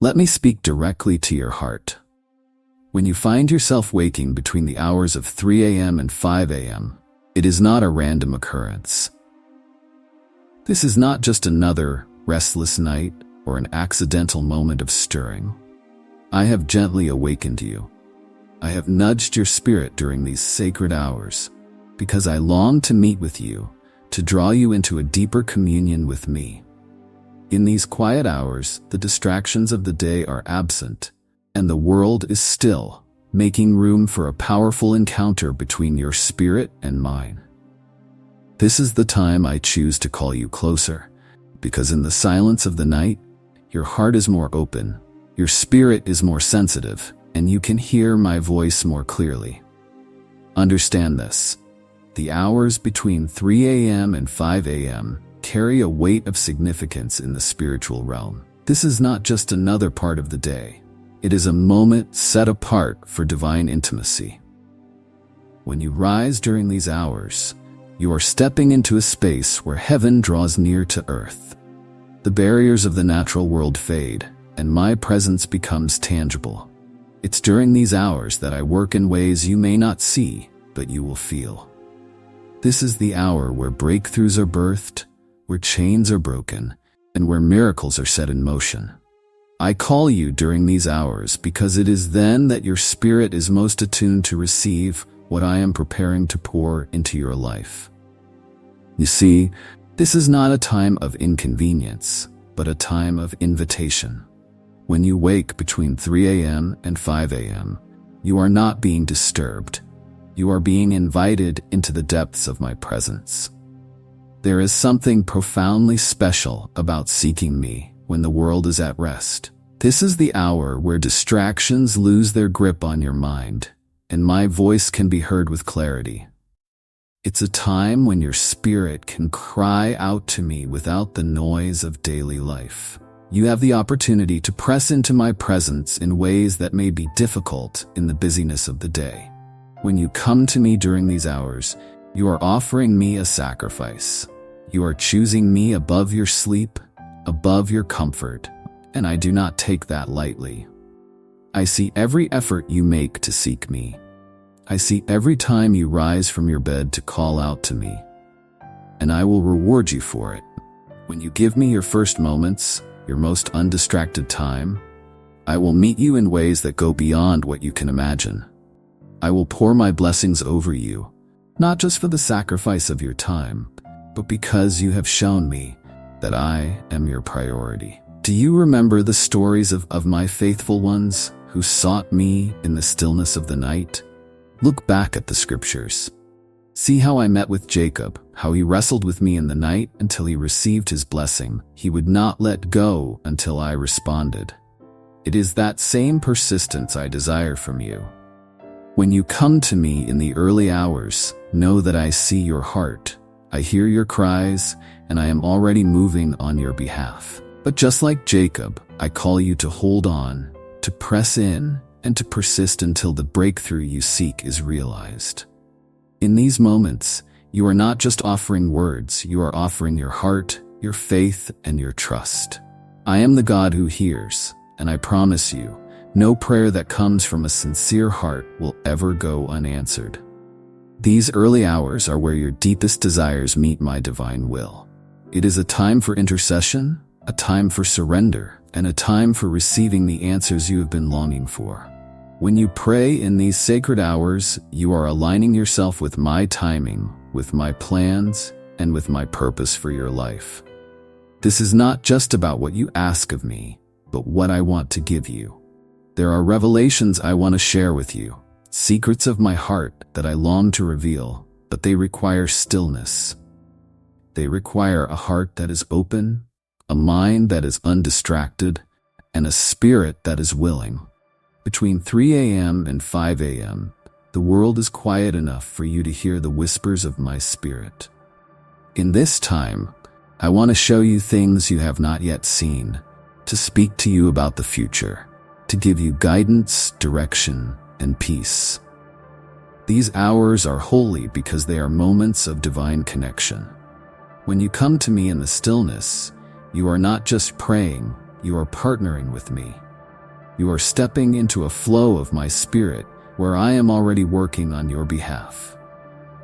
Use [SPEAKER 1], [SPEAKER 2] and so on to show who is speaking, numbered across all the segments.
[SPEAKER 1] Let me speak directly to your heart. When you find yourself waking between the hours of 3 a.m. and 5 a.m., it is not a random occurrence. This is not just another restless night or an accidental moment of stirring. I have gently awakened you. I have nudged your spirit during these sacred hours because I long to meet with you, to draw you into a deeper communion with me. In these quiet hours, the distractions of the day are absent, and the world is still, making room for a powerful encounter between your spirit and mine. This is the time I choose to call you closer, because in the silence of the night, your heart is more open, your spirit is more sensitive, and you can hear my voice more clearly. Understand this. The hours between 3 a.m. and 5 a.m. carry a weight of significance in the spiritual realm. This is not just another part of the day. It is a moment set apart for divine intimacy. When you rise during these hours, you are stepping into a space where heaven draws near to earth. The barriers of the natural world fade, and my presence becomes tangible. It's during these hours that I work in ways you may not see, but you will feel. This is the hour where breakthroughs are birthed, where chains are broken, and where miracles are set in motion. I call you during these hours because it is then that your spirit is most attuned to receive what I am preparing to pour into your life. You see, this is not a time of inconvenience, but a time of invitation. When you wake between 3 a.m. and 5 a.m., you are not being disturbed. You are being invited into the depths of my presence. There is something profoundly special about seeking me when the world is at rest. This is the hour where distractions lose their grip on your mind, and my voice can be heard with clarity. It's a time when your spirit can cry out to me without the noise of daily life. You have the opportunity to press into my presence in ways that may be difficult in the busyness of the day. When you come to me during these hours, you are offering me a sacrifice. You are choosing me above your sleep, above your comfort, and I do not take that lightly. I see every effort you make to seek me. I see every time you rise from your bed to call out to me, and I will reward you for it. When you give me your first moments, your most undistracted time, I will meet you in ways that go beyond what you can imagine. I will pour my blessings over you, not just for the sacrifice of your time, but because you have shown me that I am your priority. Do you remember the stories of my faithful ones who sought me in the stillness of the night? Look back at the scriptures. See how I met with Jacob, how he wrestled with me in the night until he received his blessing. He would not let go until I responded. It is that same persistence I desire from you. When you come to me in the early hours, know that I see your heart. I hear your cries, and I am already moving on your behalf. But just like Jacob, I call you to hold on, to press in, and to persist until the breakthrough you seek is realized. In these moments, you are not just offering words, you are offering your heart, your faith, and your trust. I am the God who hears, and I promise you, no prayer that comes from a sincere heart will ever go unanswered. These early hours are where your deepest desires meet my divine will. It is a time for intercession, a time for surrender, and a time for receiving the answers you have been longing for. When you pray in these sacred hours, you are aligning yourself with my timing, with my plans, and with my purpose for your life. This is not just about what you ask of me, but what I want to give you. There are revelations I want to share with you, secrets of my heart that I long to reveal, but they require stillness. They require a heart that is open, a mind that is undistracted, and a spirit that is willing. Between 3 a.m. and 5 a.m., the world is quiet enough for you to hear the whispers of my spirit. In this time, I want to show you things you have not yet seen, to speak to you about the future, to give you guidance, direction, and peace. These hours are holy because they are moments of divine connection. When you come to me in the stillness, you are not just praying, you are partnering with me. You are stepping into a flow of my spirit where I am already working on your behalf.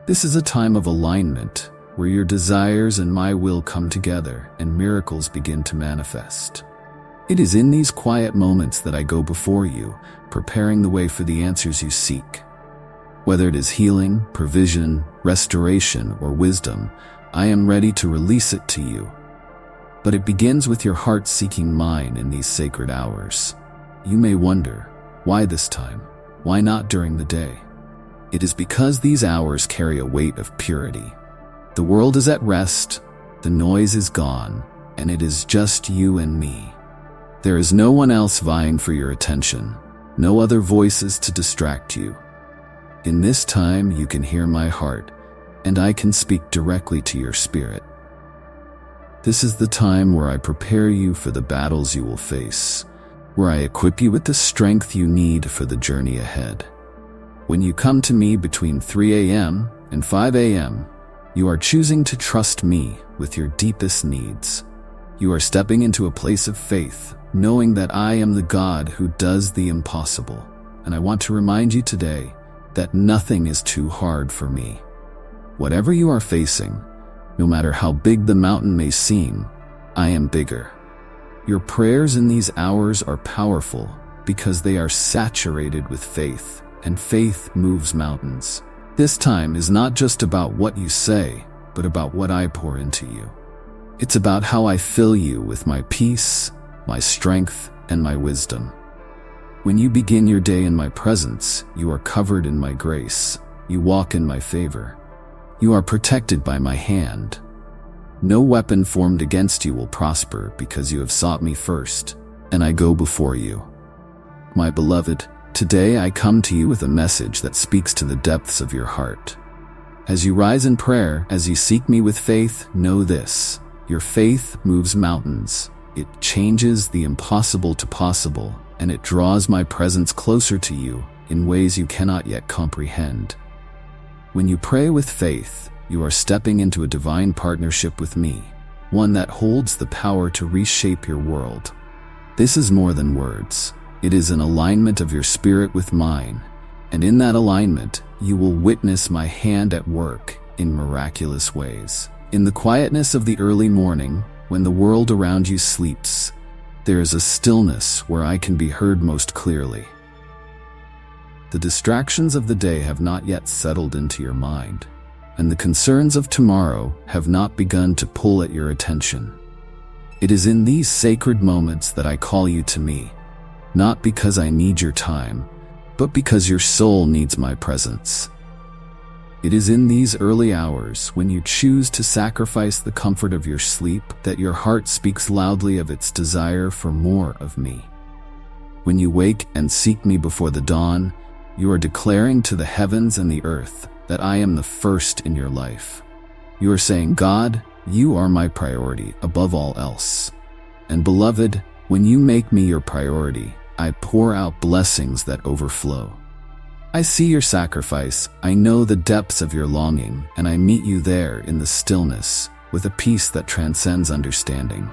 [SPEAKER 1] This is a time of alignment where your desires and my will come together and miracles begin to manifest. It is in these quiet moments that I go before you, preparing the way for the answers you seek. Whether it is healing, provision, restoration, or wisdom, I am ready to release it to you. But it begins with your heart seeking mine in these sacred hours. You may wonder, why this time? Why not during the day? It is because these hours carry a weight of purity. The world is at rest, the noise is gone, and it is just you and me. There is no one else vying for your attention, no other voices to distract you. In this time, you can hear my heart, and I can speak directly to your spirit. This is the time where I prepare you for the battles you will face, where I equip you with the strength you need for the journey ahead. When you come to me between 3 a.m. and 5 a.m., you are choosing to trust me with your deepest needs. You are stepping into a place of faith, knowing that I am the God who does the impossible. And I want to remind you today that nothing is too hard for me. Whatever you are facing, no matter how big the mountain may seem, I am bigger. Your prayers in these hours are powerful because they are saturated with faith, and faith moves mountains. This time is not just about what you say, but about what I pour into you. It's about how I fill you with my peace, my strength, and my wisdom. When you begin your day in my presence, you are covered in my grace. You walk in my favor. You are protected by my hand. No weapon formed against you will prosper because you have sought me first, and I go before you. My beloved, today I come to you with a message that speaks to the depths of your heart. As you rise in prayer, as you seek me with faith, know this: your faith moves mountains. It changes the impossible to possible, and it draws my presence closer to you in ways you cannot yet comprehend. When you pray with faith, you are stepping into a divine partnership with me, one that holds the power to reshape your world. This is more than words. It is an alignment of your spirit with mine, and in that alignment, you will witness my hand at work in miraculous ways. In the quietness of the early morning, when the world around you sleeps, there is a stillness where I can be heard most clearly. The distractions of the day have not yet settled into your mind, and the concerns of tomorrow have not begun to pull at your attention. It is in these sacred moments that I call you to me, not because I need your time, but because your soul needs my presence. It is in these early hours, when you choose to sacrifice the comfort of your sleep, that your heart speaks loudly of its desire for more of me. When you wake and seek me before the dawn, you are declaring to the heavens and the earth that I am the first in your life. You are saying, God, you are my priority above all else. And beloved, when you make me your priority, I pour out blessings that overflow. I see your sacrifice, I know the depths of your longing, and I meet you there in the stillness with a peace that transcends understanding.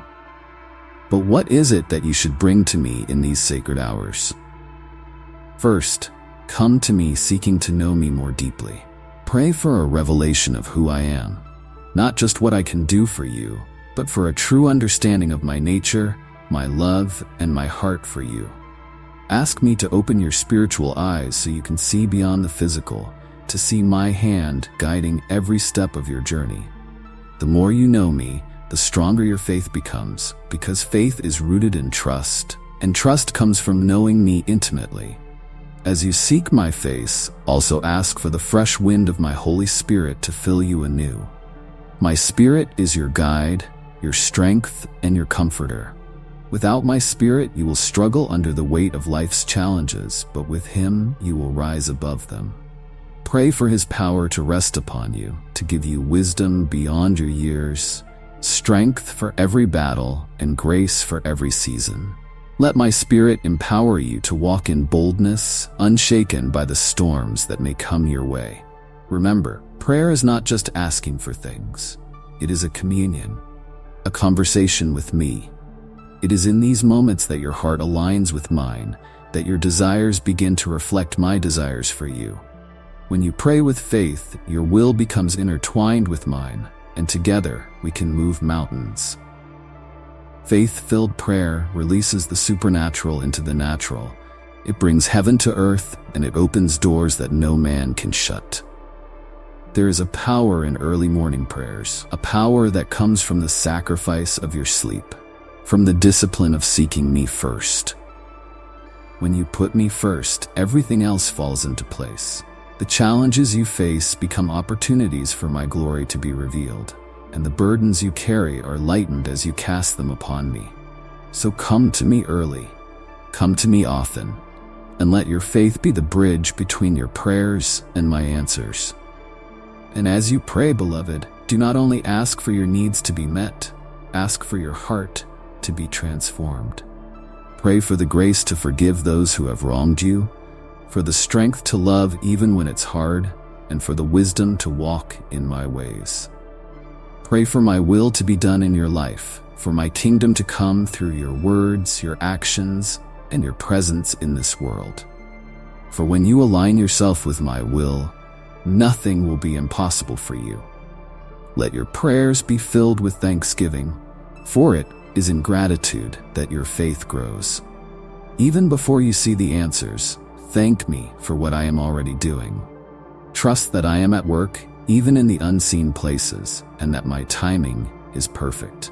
[SPEAKER 1] But what is it that you should bring to me in these sacred hours? First, come to me seeking to know me more deeply. Pray for a revelation of who I am, not just what I can do for you, but for a true understanding of my nature, my love, and my heart for you. Ask me to open your spiritual eyes so you can see beyond the physical, to see my hand guiding every step of your journey. The more you know me, the stronger your faith becomes, because faith is rooted in trust, and trust comes from knowing me intimately. As you seek my face, also ask for the fresh wind of my Holy Spirit to fill you anew. My Spirit is your guide, your strength, and your comforter. Without my Spirit, you will struggle under the weight of life's challenges, but with Him, you will rise above them. Pray for His power to rest upon you, to give you wisdom beyond your years, strength for every battle, and grace for every season. Let my Spirit empower you to walk in boldness, unshaken by the storms that may come your way. Remember, prayer is not just asking for things. It is a communion, a conversation with me. It is in these moments that your heart aligns with mine, that your desires begin to reflect my desires for you. When you pray with faith, your will becomes intertwined with mine, and together we can move mountains. Faith-filled prayer releases the supernatural into the natural. It brings heaven to earth, and it opens doors that no man can shut. There is a power in early morning prayers, a power that comes from the sacrifice of your sleep, from the discipline of seeking me first. When you put me first, everything else falls into place. The challenges you face become opportunities for my glory to be revealed, and the burdens you carry are lightened as you cast them upon me. So come to me early, come to me often, and let your faith be the bridge between your prayers and my answers. And as you pray, beloved, do not only ask for your needs to be met, ask for your heart to be transformed. Pray for the grace to forgive those who have wronged you, for the strength to love even when it's hard, and for the wisdom to walk in my ways. Pray for my will to be done in your life, for my kingdom to come through your words, your actions, and your presence in this world. For when you align yourself with my will, nothing will be impossible for you. Let your prayers be filled with thanksgiving, for it is in gratitude that your faith grows. Even before you see the answers, thank me for what I am already doing. Trust that I am at work, even in the unseen places, and that my timing is perfect.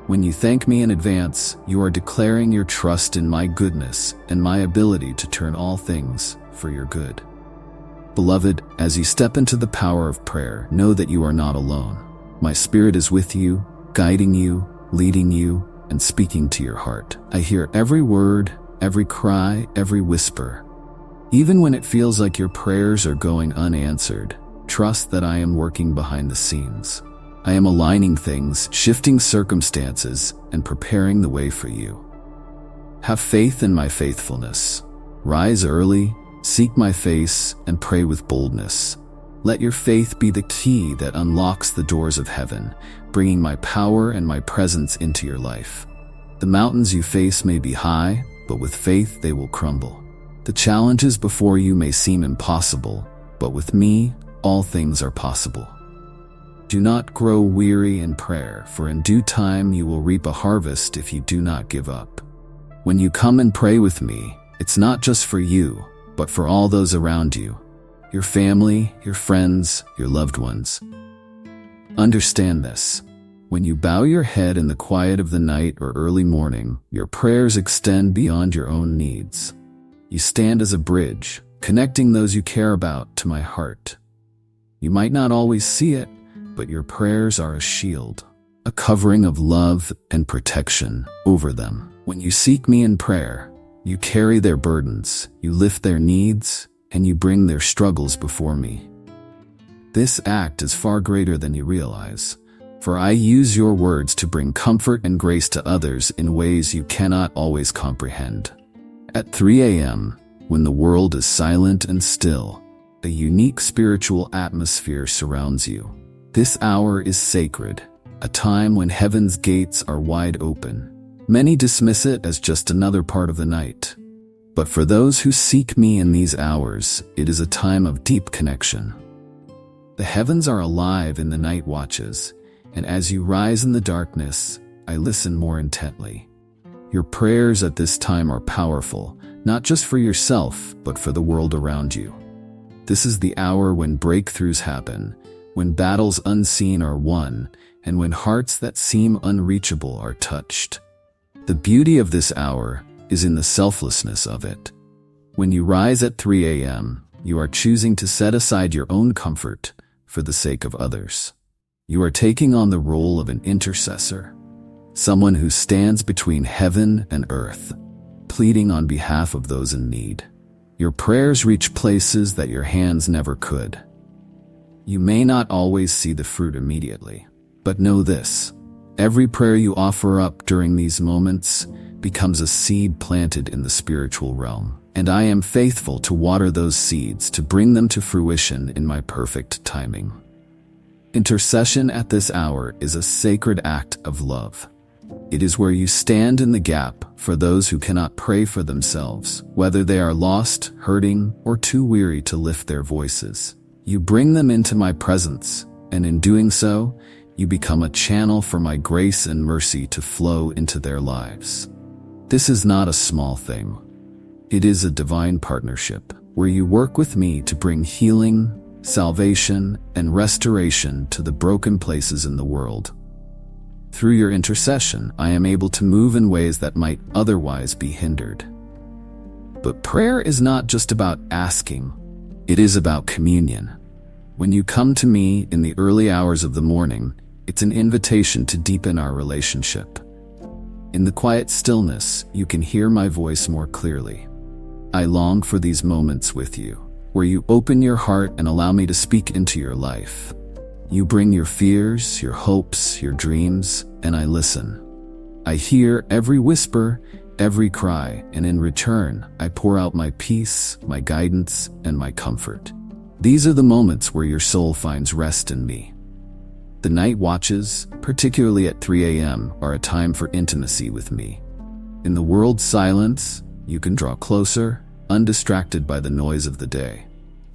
[SPEAKER 1] When you thank me in advance, you are declaring your trust in my goodness and my ability to turn all things for your good. Beloved, as you step into the power of prayer, know that you are not alone. My Spirit is with you, guiding you, leading you, and speaking to your heart. I hear every word, every cry, every whisper. Even when it feels like your prayers are going unanswered, trust that I am working behind the scenes. I am aligning things, shifting circumstances, and preparing the way for you. Have faith in my faithfulness. Rise early, seek my face, and pray with boldness. Let your faith be the key that unlocks the doors of heaven, bringing my power and my presence into your life. The mountains you face may be high, but with faith they will crumble. The challenges before you may seem impossible, but with me, all things are possible. Do not grow weary in prayer, for in due time you will reap a harvest if you do not give up. When you come and pray with me, it's not just for you, but for all those around you, your family, your friends, your loved ones. Understand this. When you bow your head in the quiet of the night or early morning, your prayers extend beyond your own needs. You stand as a bridge, connecting those you care about to my heart. You might not always see it, but your prayers are a shield, a covering of love and protection over them. When you seek me in prayer, you carry their burdens, you lift their needs, and you bring their struggles before me. This act is far greater than you realize, for I use your words to bring comfort and grace to others in ways you cannot always comprehend. At 3 a.m., when the world is silent and still, a unique spiritual atmosphere surrounds you. This hour is sacred, a time when heaven's gates are wide open. Many dismiss it as just another part of the night. But for those who seek me in these hours, it is a time of deep connection. The heavens are alive in the night watches, and as you rise in the darkness, I listen more intently. Your prayers at this time are powerful, not just for yourself, but for the world around you. This is the hour when breakthroughs happen, when battles unseen are won, and when hearts that seem unreachable are touched. The beauty of this hour is in the selflessness of it. When you rise at 3 a.m., you are choosing to set aside your own comfort for the sake of others. You are taking on the role of an intercessor, someone who stands between heaven and earth, pleading on behalf of those in need. Your prayers reach places that your hands never could. You may not always see the fruit immediately, but know this: every prayer you offer up during these moments becomes a seed planted in the spiritual realm, and I am faithful to water those seeds to bring them to fruition in my perfect timing. Intercession at this hour is a sacred act of love. It is where you stand in the gap for those who cannot pray for themselves, whether they are lost, hurting, or too weary to lift their voices. You bring them into my presence, and in doing so, you become a channel for my grace and mercy to flow into their lives. This is not a small thing. It is a divine partnership, where you work with me to bring healing, salvation, and restoration to the broken places in the world. Through your intercession, I am able to move in ways that might otherwise be hindered. But prayer is not just about asking, it is about communion. When you come to me in the early hours of the morning, it's an invitation to deepen our relationship. In the quiet stillness, you can hear my voice more clearly. I long for these moments with you, where you open your heart and allow me to speak into your life. You bring your fears, your hopes, your dreams, and I listen. I hear every whisper, every cry, and in return, I pour out my peace, my guidance, and my comfort. These are the moments where your soul finds rest in me. The night watches, particularly at 3 a.m., are a time for intimacy with me. In the world's silence, you can draw closer, undistracted by the noise of the day.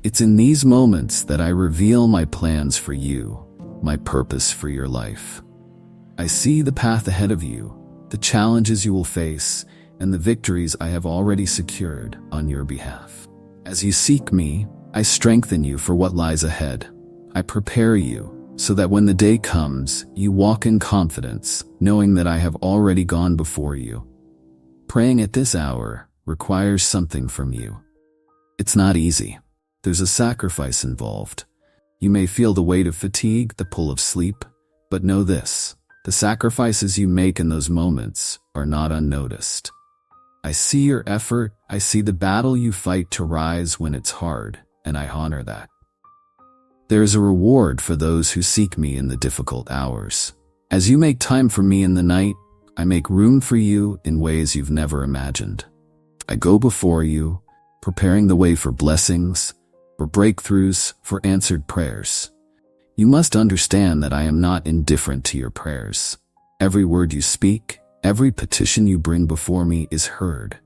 [SPEAKER 1] It's in these moments that I reveal my plans for you, my purpose for your life. I see the path ahead of you, the challenges you will face, and the victories I have already secured on your behalf. As you seek me, I strengthen you for what lies ahead. I prepare you so that when the day comes, you walk in confidence, knowing that I have already gone before you. Praying at this hour requires something from you. It's not easy. There's a sacrifice involved. You may feel the weight of fatigue, the pull of sleep, but know this: the sacrifices you make in those moments are not unnoticed. I see your effort, I see the battle you fight to rise when it's hard, and I honor that. There is a reward for those who seek me in the difficult hours. As you make time for me in the night, I make room for you in ways you've never imagined. I go before you, preparing the way for blessings, for breakthroughs, for answered prayers. You must understand that I am not indifferent to your prayers. Every word you speak, every petition you bring before me is heard.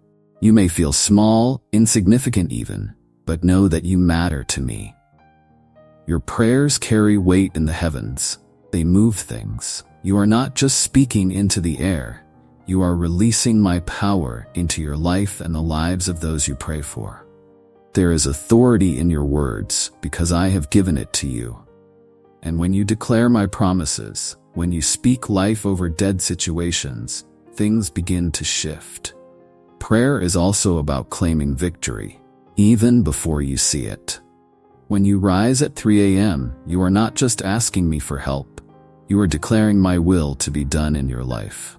[SPEAKER 1] You may feel small, insignificant even, but know that you matter to me. Your prayers carry weight in the heavens. They move things. You are not just speaking into the air. You are releasing my power into your life and the lives of those you pray for. There is authority in your words because I have given it to you. And when you declare my promises, when you speak life over dead situations, things begin to shift. Prayer is also about claiming victory, even before you see it. When you rise at 3 a.m., you are not just asking me for help. You are declaring my will to be done in your life.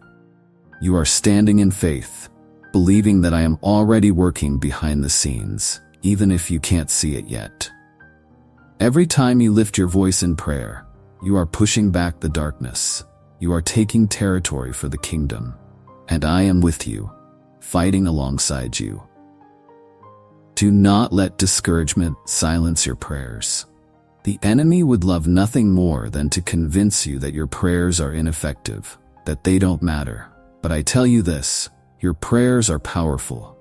[SPEAKER 1] You are standing in faith, believing that I am already working behind the scenes, even if you can't see it yet. Every time you lift your voice in prayer, you are pushing back the darkness. You are taking territory for the kingdom. And I am with you, fighting alongside you. Do not let discouragement silence your prayers. The enemy would love nothing more than to convince you that your prayers are ineffective, that they don't matter. But I tell you this, your prayers are powerful.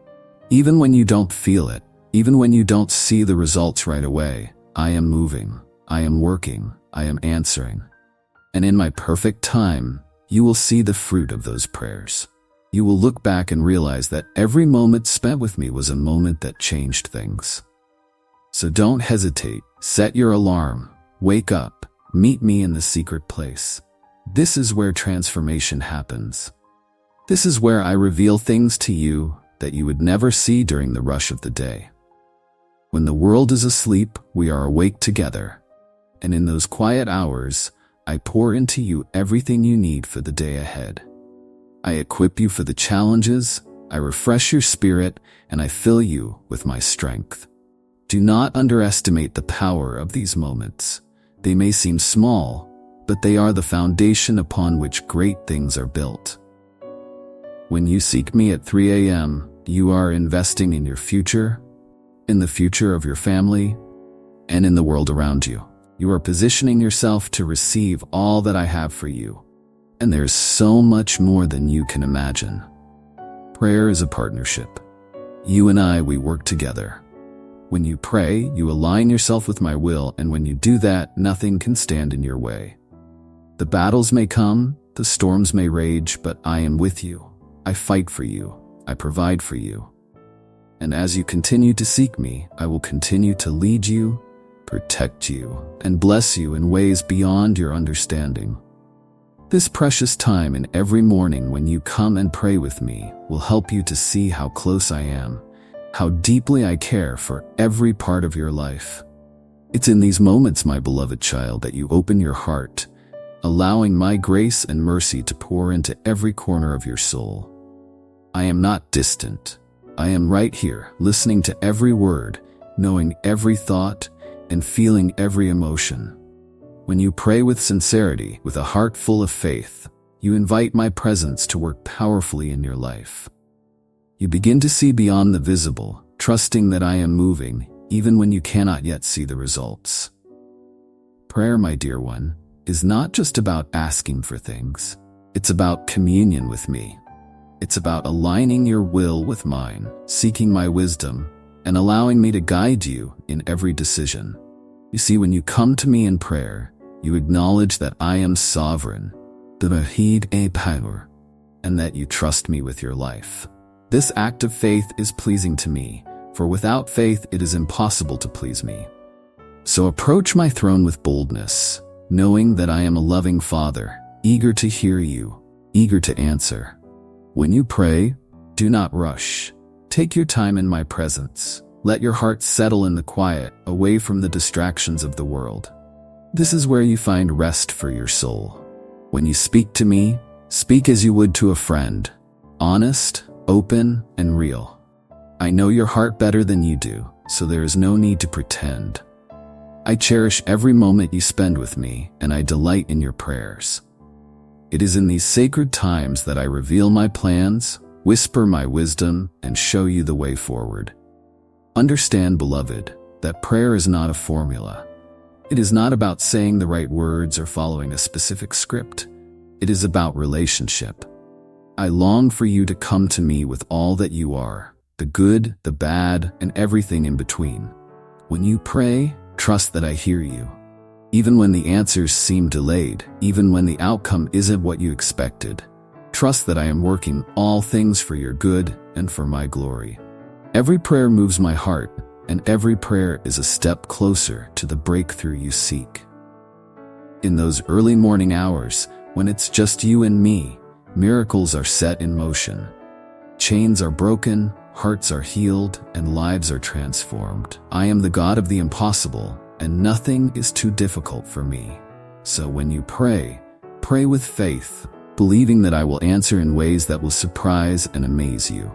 [SPEAKER 1] Even when you don't feel it, even when you don't see the results right away, I am moving, I am working, I am answering. And in my perfect time, you will see the fruit of those prayers. You will look back and realize that every moment spent with me was a moment that changed things. So don't hesitate, set your alarm, wake up, meet me in the secret place. This is where transformation happens. This is where I reveal things to you that you would never see during the rush of the day. When the world is asleep, we are awake together. And in those quiet hours, I pour into you everything you need for the day ahead. I equip you for the challenges, I refresh your spirit, and I fill you with my strength. Do not underestimate the power of these moments. They may seem small, but they are the foundation upon which great things are built. When you seek me at 3 a.m., you are investing in your future, in the future of your family, and in the world around you. You are positioning yourself to receive all that I have for you. And there's so much more than you can imagine. Prayer is a partnership. You and I, we work together. When you pray, you align yourself with my will, and when you do that, nothing can stand in your way. The battles may come, the storms may rage, but I am with you. I fight for you. I provide for you. And as you continue to seek me, I will continue to lead you, protect you, and bless you in ways beyond your understanding. This precious time in every morning when you come and pray with me will help you to see how close I am, how deeply I care for every part of your life. It's in these moments, my beloved child, that you open your heart, allowing my grace and mercy to pour into every corner of your soul. I am not distant. I am right here, listening to every word, knowing every thought, and feeling every emotion. When you pray with sincerity, with a heart full of faith, you invite my presence to work powerfully in your life. You begin to see beyond the visible, trusting that I am moving, even when you cannot yet see the results. Prayer, my dear one, is not just about asking for things. It's about communion with me. It's about aligning your will with mine, seeking my wisdom, and allowing me to guide you in every decision. You see, when you come to me in prayer, you acknowledge that I am sovereign, the Mahid a power, and that you trust me with your life. This act of faith is pleasing to me, for without faith it is impossible to please me. So approach my throne with boldness, knowing that I am a loving Father, eager to hear you, eager to answer. When you pray, do not rush. Take your time in my presence. Let your heart settle in the quiet, away from the distractions of the world. This is where you find rest for your soul. When you speak to me, speak as you would to a friend, honest, open, and real. I know your heart better than you do, so there is no need to pretend. I cherish every moment you spend with me, and I delight in your prayers. It is in these sacred times that I reveal my plans, whisper my wisdom, and show you the way forward. Understand, beloved, that prayer is not a formula. It is not about saying the right words or following a specific script. It is about relationship. I long for you to come to me with all that you are, the good, the bad, and everything in between. When you pray, trust that I hear you. Even when the answers seem delayed, even when the outcome isn't what you expected, trust that I am working all things for your good and for my glory. Every prayer moves my heart, and every prayer is a step closer to the breakthrough you seek. In those early morning hours, when it's just you and me, miracles are set in motion. Chains are broken, hearts are healed, and lives are transformed. I am the God of the impossible, and nothing is too difficult for me. So when you pray, pray with faith, believing that I will answer in ways that will surprise and amaze you.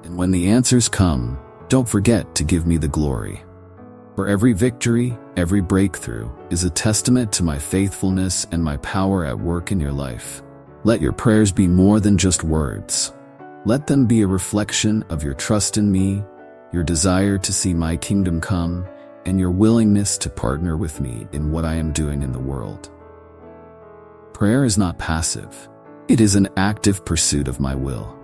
[SPEAKER 1] And when the answers come, don't forget to give me the glory. For every victory, every breakthrough is a testament to my faithfulness and my power at work in your life. Let your prayers be more than just words. Let them be a reflection of your trust in me, your desire to see my kingdom come, and your willingness to partner with me in what I am doing in the world. Prayer is not passive. It is an active pursuit of my will.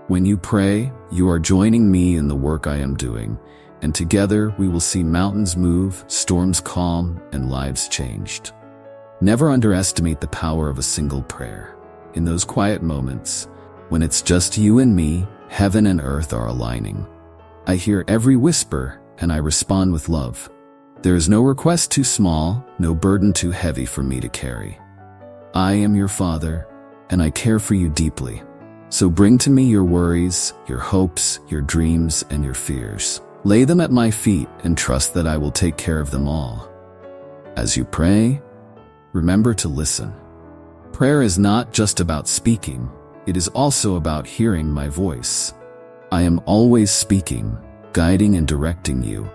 [SPEAKER 1] When you pray, you are joining me in the work I am doing, and together we will see mountains move, storms calm, and lives changed. Never underestimate the power of a single prayer. In those quiet moments, when it's just you and me, heaven and earth are aligning. I hear every whisper, and I respond with love. There is no request too small, no burden too heavy for me to carry. I am your Father, and I care for you deeply. So bring to me your worries, your hopes, your dreams, and your fears. Lay them at my feet and trust that I will take care of them all. As you pray, remember to listen. Prayer is not just about speaking, it is also about hearing my voice. I am always speaking, guiding and directing you.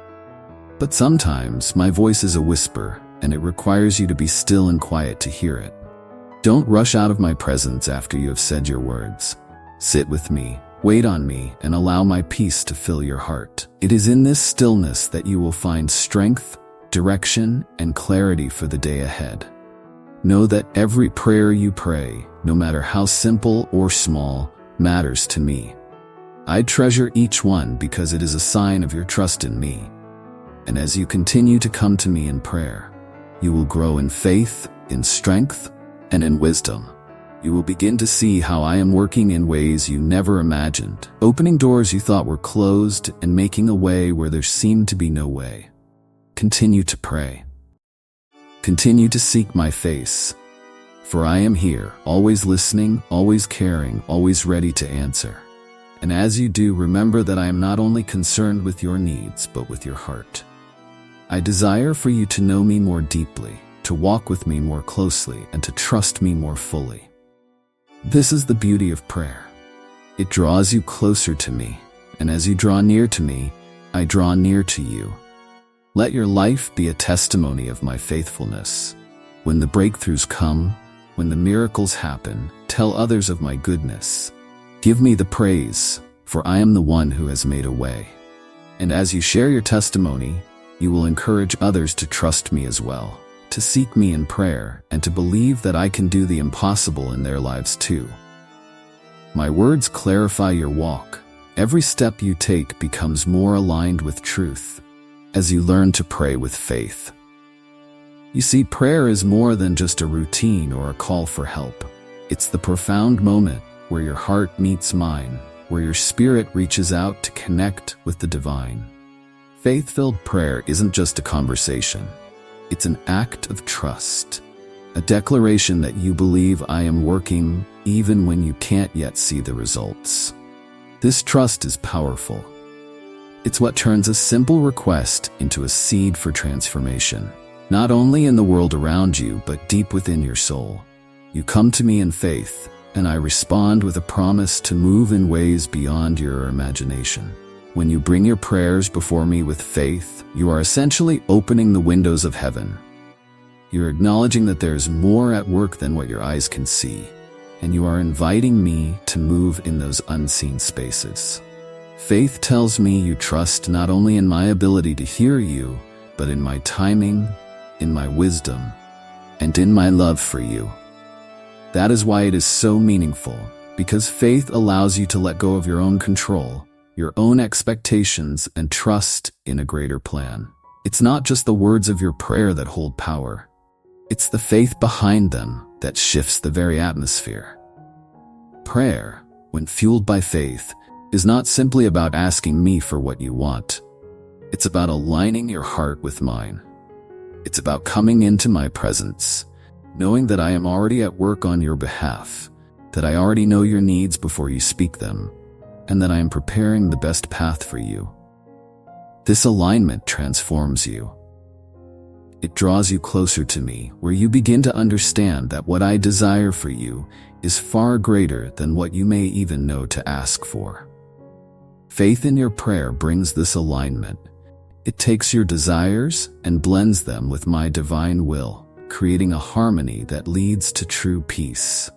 [SPEAKER 1] But sometimes my voice is a whisper, and it requires you to be still and quiet to hear it. Don't rush out of my presence after you have said your words. Sit with me, wait on me, and allow my peace to fill your heart. It is in this stillness that you will find strength, direction, and clarity for the day ahead. Know that every prayer you pray, no matter how simple or small, matters to me. I treasure each one because it is a sign of your trust in me. And as you continue to come to me in prayer, you will grow in faith, in strength, and in wisdom. You will begin to see how I am working in ways you never imagined, opening doors you thought were closed and making a way where there seemed to be no way. Continue to pray. Continue to seek my face. For I am here, always listening, always caring, always ready to answer. And as you do, remember that I am not only concerned with your needs, but with your heart. I desire for you to know me more deeply, to walk with me more closely, and to trust me more fully. This is the beauty of prayer. It draws you closer to me, and as you draw near to me, I draw near to you. Let your life be a testimony of my faithfulness. When the breakthroughs come, when the miracles happen, tell others of my goodness. Give me the praise, for I am the one who has made a way. And as you share your testimony, you will encourage others to trust me as well, to seek me in prayer, and to believe that I can do the impossible in their lives too. My words clarify your walk. Every step you take becomes more aligned with truth as you learn to pray with faith. You see, prayer is more than just a routine or a call for help. It's the profound moment where your heart meets mine, where your spirit reaches out to connect with the divine. Faith-filled prayer isn't just a conversation. It's an act of trust, a declaration that you believe I am working even when you can't yet see the results. This trust is powerful. It's what turns a simple request into a seed for transformation, not only in the world around you, but deep within your soul. You come to me in faith, and I respond with a promise to move in ways beyond your imagination. When you bring your prayers before me with faith, you are essentially opening the windows of heaven. You're acknowledging that there is more at work than what your eyes can see, and you are inviting me to move in those unseen spaces. Faith tells me you trust not only in my ability to hear you, but in my timing, in my wisdom, and in my love for you. That is why it is so meaningful, because faith allows you to let go of your own control, your own expectations, and trust in a greater plan. It's not just the words of your prayer that hold power. It's the faith behind them that shifts the very atmosphere. Prayer, when fueled by faith, is not simply about asking me for what you want. It's about aligning your heart with mine. It's about coming into my presence, knowing that I am already at work on your behalf, that I already know your needs before you speak them, and that I am preparing the best path for you. This alignment transforms you. It draws you closer to me, where you begin to understand that what I desire for you is far greater than what you may even know to ask for. Faith in your prayer brings this alignment. It takes your desires and blends them with my divine will, creating a harmony that leads to true peace.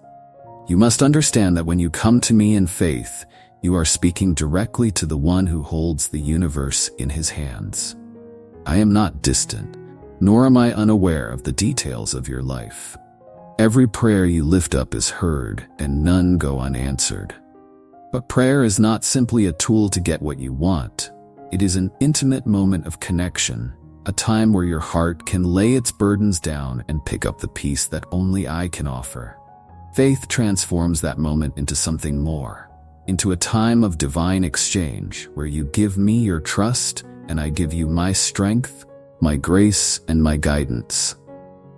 [SPEAKER 1] You must understand that when you come to me in faith, you are speaking directly to the one who holds the universe in his hands. I am not distant, nor am I unaware of the details of your life. Every prayer you lift up is heard, and none go unanswered. But prayer is not simply a tool to get what you want. It is an intimate moment of connection, a time where your heart can lay its burdens down and pick up the peace that only I can offer. Faith transforms that moment into something more, into a time of divine exchange where you give me your trust and I give you my strength, my grace, and my guidance.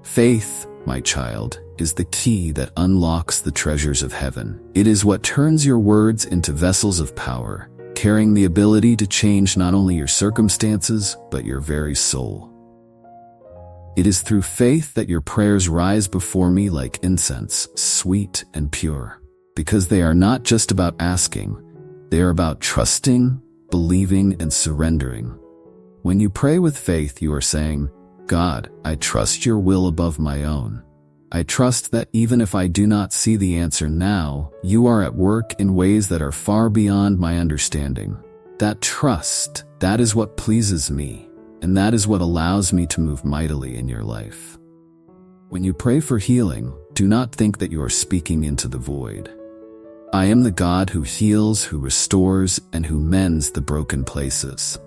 [SPEAKER 1] Faith, my child, is the key that unlocks the treasures of heaven. It is what turns your words into vessels of power, carrying the ability to change not only your circumstances, but your very soul. It is through faith that your prayers rise before me like incense, sweet and pure, because they are not just about asking, they are about trusting, believing, and surrendering. When you pray with faith, you are saying, God, I trust your will above my own. I trust that even if I do not see the answer now, you are at work in ways that are far beyond my understanding. That trust, that is what pleases me, and that is what allows me to move mightily in your life. When you pray for healing, do not think that you are speaking into the void. I am the God who heals, who restores, and who mends the broken places.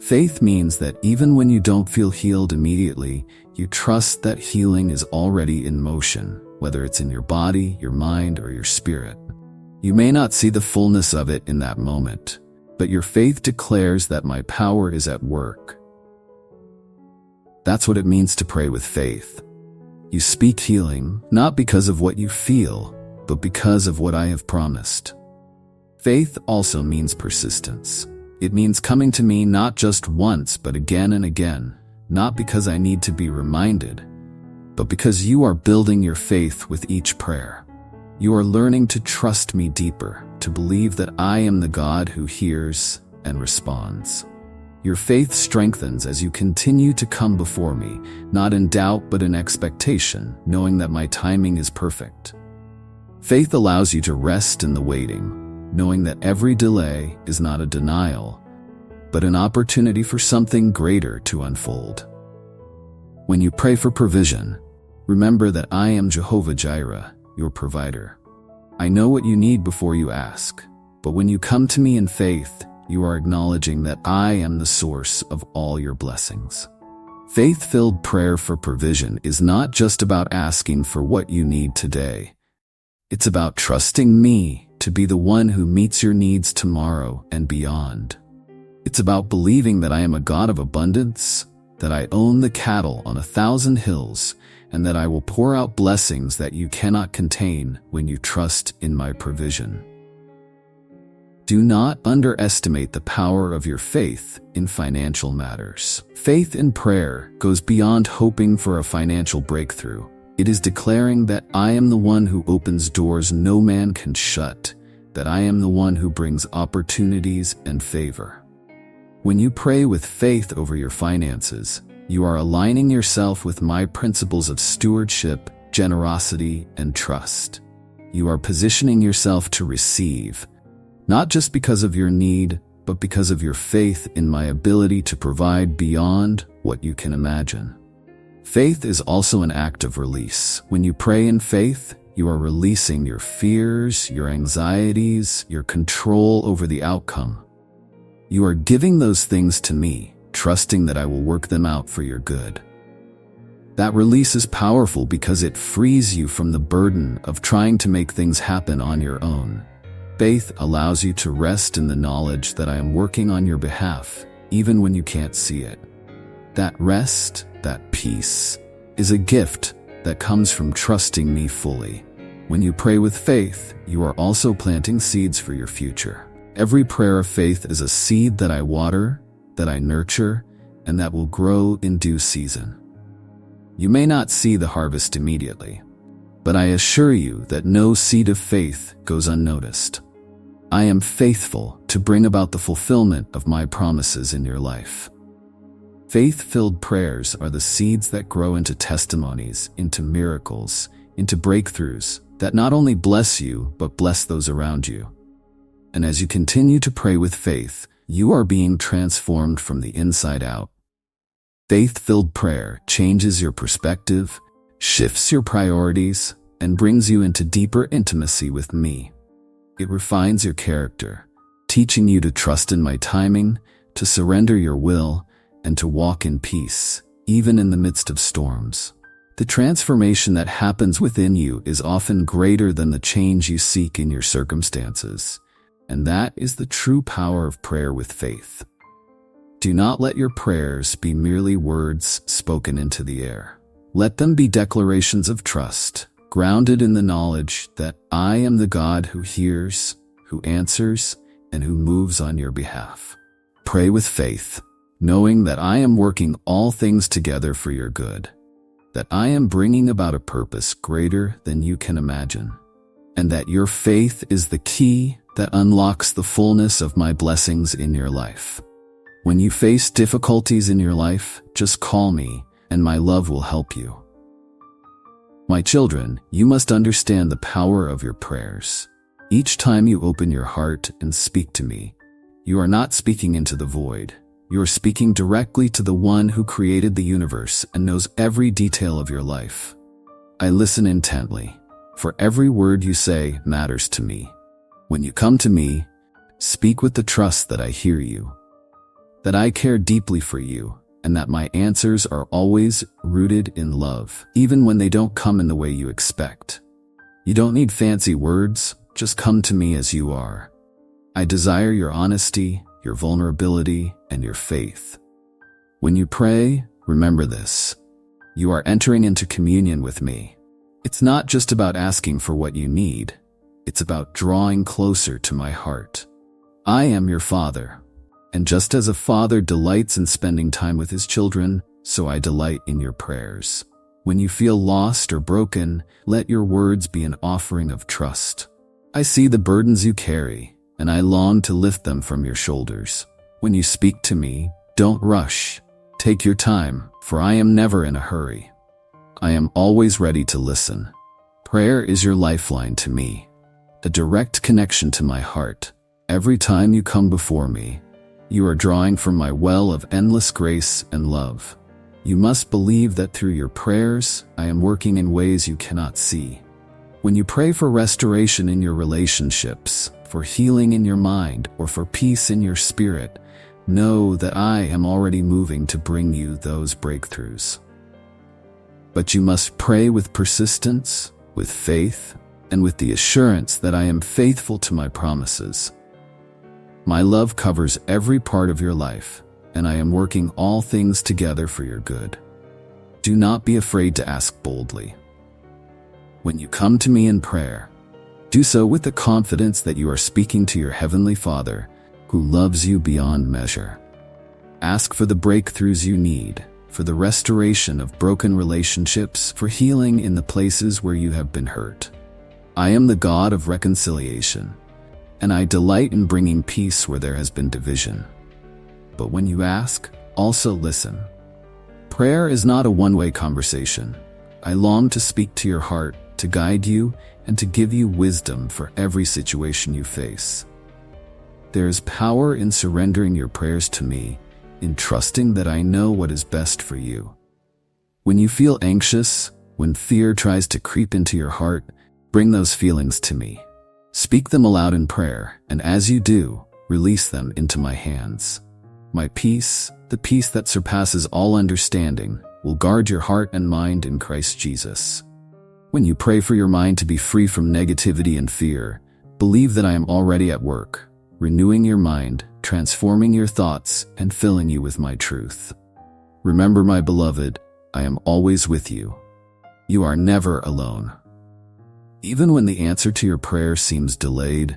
[SPEAKER 1] Faith means that even when you don't feel healed immediately, you trust that healing is already in motion, whether it's in your body, your mind, or your spirit. You may not see the fullness of it in that moment, but your faith declares that my power is at work. That's what it means to pray with faith. You speak healing, not because of what you feel, but because of what I have promised. Faith also means persistence. It means coming to me not just once, but again and again, not because I need to be reminded, but because you are building your faith with each prayer. You are learning to trust me deeper, to believe that I am the God who hears and responds. Your faith strengthens as you continue to come before me, not in doubt but in expectation, knowing that my timing is perfect. Faith allows you to rest in the waiting, knowing that every delay is not a denial, but an opportunity for something greater to unfold. When you pray for provision, remember that I am Jehovah Jireh, your provider. I know what you need before you ask, but when you come to me in faith, you are acknowledging that I am the source of all your blessings. Faith-filled prayer for provision is not just about asking for what you need today. It's about trusting me to be the one who meets your needs tomorrow and beyond. It's about believing that I am a God of abundance, that I own the cattle on 1,000 hills, and that I will pour out blessings that you cannot contain when you trust in my provision. Do not underestimate the power of your faith in financial matters. Faith in prayer goes beyond hoping for a financial breakthrough. It is declaring that I am the one who opens doors no man can shut, that I am the one who brings opportunities and favor. When you pray with faith over your finances, you are aligning yourself with my principles of stewardship, generosity, and trust. You are positioning yourself to receive, not just because of your need, but because of your faith in my ability to provide beyond what you can imagine. Faith is also an act of release. When you pray in faith, you are releasing your fears, your anxieties, your control over the outcome. You are giving those things to me, trusting that I will work them out for your good. That release is powerful because it frees you from the burden of trying to make things happen on your own. Faith allows you to rest in the knowledge that I am working on your behalf, even when you can't see it. That rest, that peace, is a gift that comes from trusting me fully. When you pray with faith, you are also planting seeds for your future. Every prayer of faith is a seed that I water, that I nurture, and that will grow in due season. You may not see the harvest immediately, but I assure you that no seed of faith goes unnoticed. I am faithful to bring about the fulfillment of my promises in your life. Faith-filled prayers are the seeds that grow into testimonies, into miracles, into breakthroughs that not only bless you, but bless those around you. And as you continue to pray with faith, you are being transformed from the inside out. Faith-filled prayer changes your perspective, shifts your priorities, and brings you into deeper intimacy with me. It refines your character, teaching you to trust in my timing, to surrender your will, and to walk in peace, even in the midst of storms. The transformation that happens within you is often greater than the change you seek in your circumstances, and that is the true power of prayer with faith. Do not let your prayers be merely words spoken into the air. Let them be declarations of trust, grounded in the knowledge that I am the God who hears, who answers, and who moves on your behalf. Pray with faith, knowing that I am working all things together for your good, that I am bringing about a purpose greater than you can imagine, and that your faith is the key that unlocks the fullness of my blessings in your life. When you face difficulties in your life, just call me, and my love will help you. My children, you must understand the power of your prayers. Each time you open your heart and speak to me, you are not speaking into the void. You are speaking directly to the one who created the universe and knows every detail of your life. I listen intently, for every word you say matters to me. When you come to me, speak with the trust that I hear you, that I care deeply for you, and that my answers are always rooted in love, even when they don't come in the way you expect. You don't need fancy words, just come to me as you are. I desire your honesty, your vulnerability, and your faith. When you pray, remember this. You are entering into communion with me. It's not just about asking for what you need. It's about drawing closer to my heart. I am your Father, and just as a father delights in spending time with his children, so I delight in your prayers. When you feel lost or broken, let your words be an offering of trust. I see the burdens you carry, and I long to lift them from your shoulders. When you speak to me, don't rush. Take your time, for I am never in a hurry. I am always ready to listen. Prayer is your lifeline to me, a direct connection to my heart. Every time you come before me, you are drawing from my well of endless grace and love. You must believe that through your prayers, I am working in ways you cannot see. When you pray for restoration in your relationships, for healing in your mind, or for peace in your spirit, know that I am already moving to bring you those breakthroughs. But you must pray with persistence, with faith, and with the assurance that I am faithful to my promises. My love covers every part of your life, and I am working all things together for your good. Do not be afraid to ask boldly. When you come to me in prayer, do so with the confidence that you are speaking to your Heavenly Father, who loves you beyond measure. Ask for the breakthroughs you need, for the restoration of broken relationships, for healing in the places where you have been hurt. I am the God of reconciliation, and I delight in bringing peace where there has been division. But when you ask, also listen. Prayer is not a one-way conversation. I long to speak to your heart, to guide you, and to give you wisdom for every situation you face. There is power in surrendering your prayers to me, in trusting that I know what is best for you. When you feel anxious, when fear tries to creep into your heart, bring those feelings to me. Speak them aloud in prayer, and as you do, release them into my hands. My peace, the peace that surpasses all understanding, will guard your heart and mind in Christ Jesus. When you pray for your mind to be free from negativity and fear, believe that I am already at work, renewing your mind, transforming your thoughts, and filling you with my truth. Remember, my beloved, I am always with you. You are never alone. Even when the answer to your prayer seems delayed,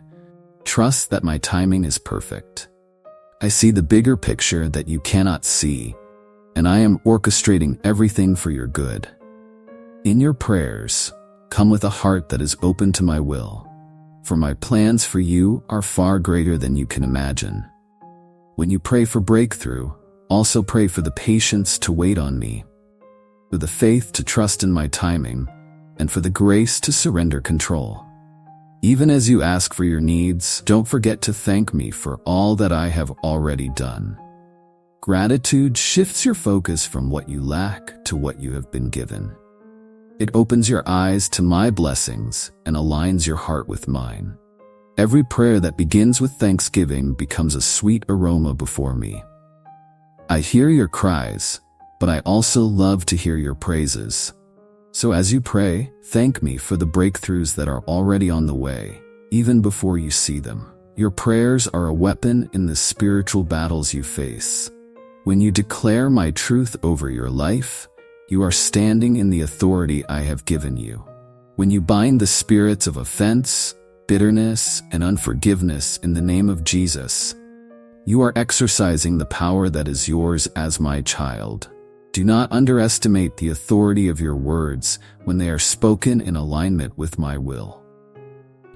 [SPEAKER 1] trust that my timing is perfect. I see the bigger picture that you cannot see, and I am orchestrating everything for your good. In your prayers, come with a heart that is open to my will, for my plans for you are far greater than you can imagine. When you pray for breakthrough, also pray for the patience to wait on me, for the faith to trust in my timing, and for the grace to surrender control. Even as you ask for your needs, don't forget to thank me for all that I have already done. Gratitude shifts your focus from what you lack to what you have been given. It opens your eyes to my blessings and aligns your heart with mine. Every prayer that begins with thanksgiving becomes a sweet aroma before me. I hear your cries, but I also love to hear your praises. So as you pray, thank me for the breakthroughs that are already on the way, even before you see them. Your prayers are a weapon in the spiritual battles you face. When you declare my truth over your life, you are standing in the authority I have given you. When you bind the spirits of offense, bitterness, and unforgiveness in the name of Jesus, you are exercising the power that is yours as my child. Do not underestimate the authority of your words when they are spoken in alignment with my will.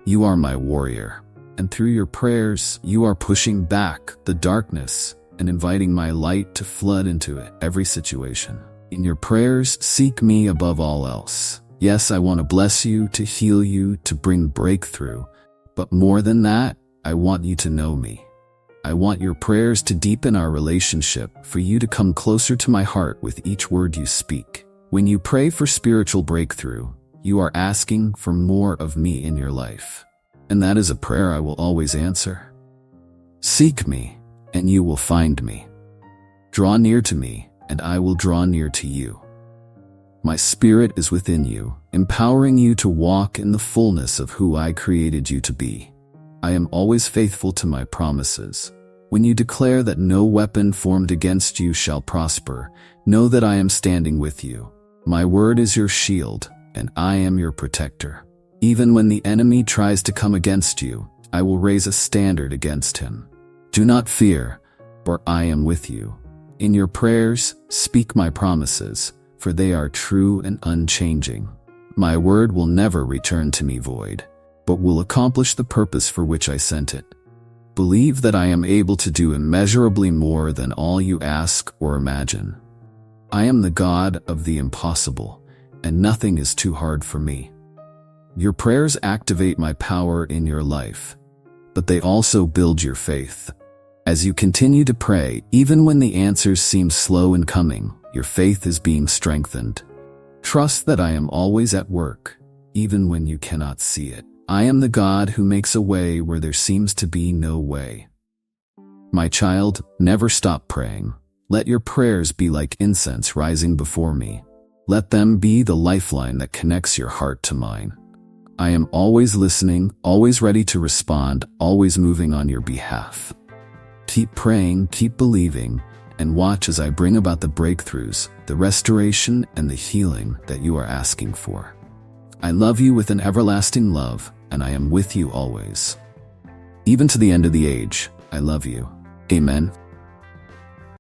[SPEAKER 1] You are my warrior, and through your prayers, you are pushing back the darkness and inviting my light to flood into every situation. In your prayers, seek me above all else. Yes, I want to bless you, to heal you, to bring breakthrough. But more than that, I want you to know me. I want your prayers to deepen our relationship, for you to come closer to my heart with each word you speak. When you pray for spiritual breakthrough, you are asking for more of me in your life. And that is a prayer I will always answer. Seek me, and you will find me. Draw near to me, and I will draw near to you. My spirit is within you, empowering you to walk in the fullness of who I created you to be. I am always faithful to my promises. When you declare that no weapon formed against you shall prosper, know that I am standing with you. My word is your shield, and I am your protector. Even when the enemy tries to come against you, I will raise a standard against him. Do not fear, for I am with you. In your prayers, speak my promises, for they are true and unchanging. My word will never return to me void, but will accomplish the purpose for which I sent it. Believe that I am able to do immeasurably more than all you ask or imagine. I am the God of the impossible, and nothing is too hard for me. Your prayers activate my power in your life, but they also build your faith. As you continue to pray, even when the answers seem slow in coming, your faith is being strengthened. Trust that I am always at work, even when you cannot see it. I am the God who makes a way where there seems to be no way. My child, never stop praying. Let your prayers be like incense rising before me. Let them be the lifeline that connects your heart to mine. I am always listening, always ready to respond, always moving on your behalf. Keep praying, keep believing, and watch as I bring about the breakthroughs, the restoration, and the healing that you are asking for. I love you with an everlasting love, and I am with you always. Even to the end of the age, I love you. Amen.